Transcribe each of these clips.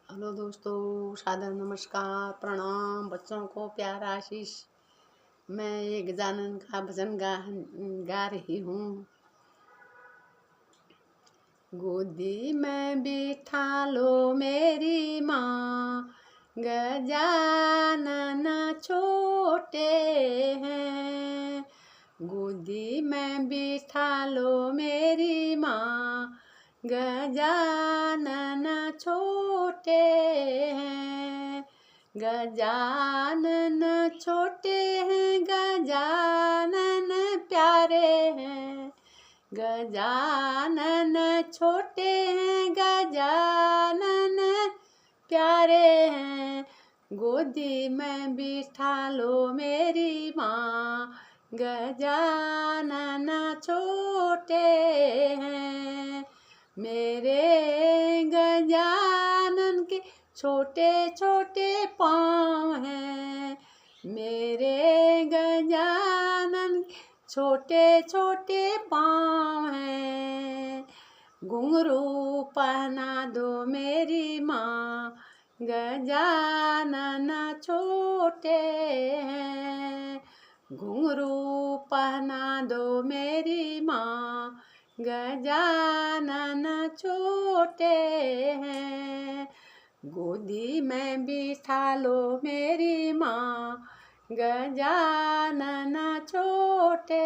Hello दोस्तों, सादर नमस्कार, प्रणाम। बच्चों को प्यार आशीष। मैं ये गजानन का भजन गा रही हूँ। गोदी में बिठा लो मेरी माँ, गजानन छोटे हैं। गोदी में बिठा लो मेरी माँ, गजानन छोटे हैं। गजानन छोटे हैं, गजानन प्यारे हैं। गजानन छोटे हैं, गजानन प्यारे हैं। गोदी में बिठा लो मेरी माँ, गजानन छोटे हैं। मेरे गजानन के छोटे छोटे पाँव हैं। मेरे गजानन के छोटे छोटे पाँव हैं। घुंघरू पहना दो मेरी माँ, गजानन छोटे हैं। घुंघरू पहना दो मेरी माँ, गजानन छोटे हैं। गोदी में बिठा लो मेरी माँ, गजानन छोटे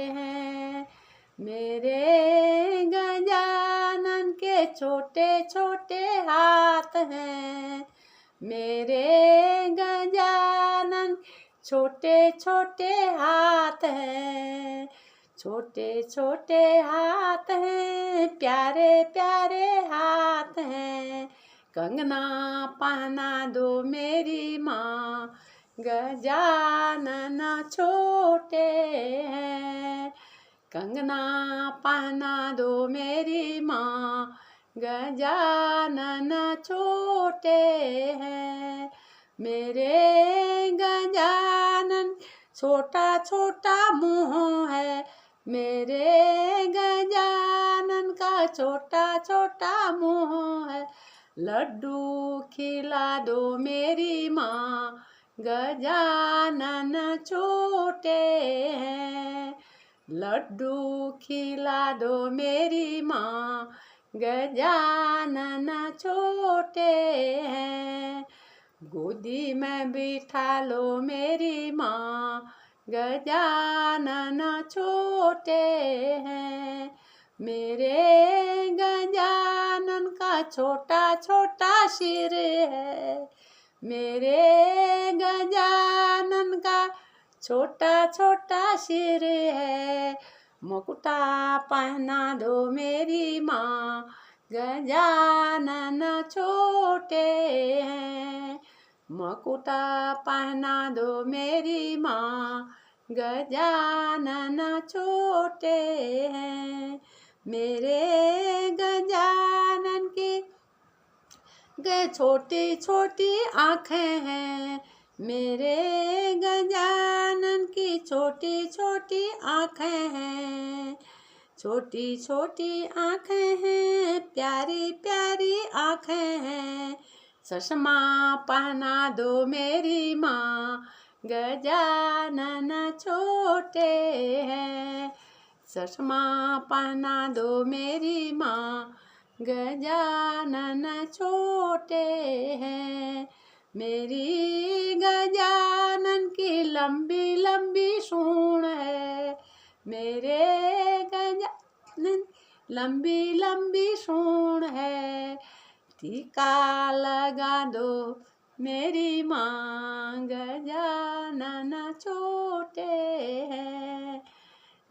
हैं। मेरे गजानन के छोटे छोटे हाथ हैं। मेरे गजानन छोटे छोटे हाथ हैं। छोटे छोटे हाथ हैं, प्यारे प्यारे हाथ हैं। कंगना पहना दो मेरी माँ, गजानन छोटे हैं। कंगना पहना दो मेरी माँ, गजानन छोटे हैं। मेरे गजानन छोटा छोटा मुँह है। मेरे गजानन का छोटा छोटा मुँह है। लड्डू खिला दो मेरी माँ, गजानन छोटे हैं। लड्डू खिला दो मेरी माँ, गजानन छोटे हैं। गोदी में बिठा लो मेरी माँ, गजानन छोटे हैं। मेरे गजानन का छोटा छोटा सिर है। मेरे गजानन का छोटा छोटा सिर है। मुकुटा पहना दो मेरी माँ, गजानन छोटे हैं। मुकुटा पहना दो मेरी माँ, गजानन छोटे हैं। मेरे गजानन की छोटी छोटी आँखें हैं। मेरे गजानन की छोटी छोटी आँखें हैं। छोटी छोटी आँखें हैं, प्यारी प्यारी आँखें हैं। चश्मा पहना दो मेरी माँ, गजानन छोटे हैं। चश्मा पहना दो मेरी माँ, गजानन छोटे हैं। मेरी गजानन की लंबी लंबी सूंड है। मेरे गजानन लंबी लंबी सूंड है। टीका लगा दो मेरी माँ, गजानन छोटे हैं।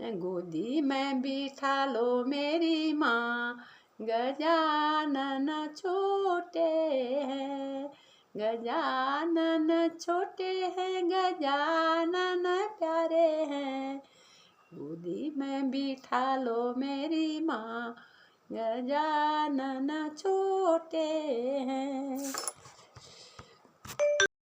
गोदी में बिठा लो मेरी माँ, गजानन छोटे हैं। गजानन छोटे हैं, गजानन प्यारे हैं। गोदी में बिठा लो मेरी माँ, गजानन छोटे हैं।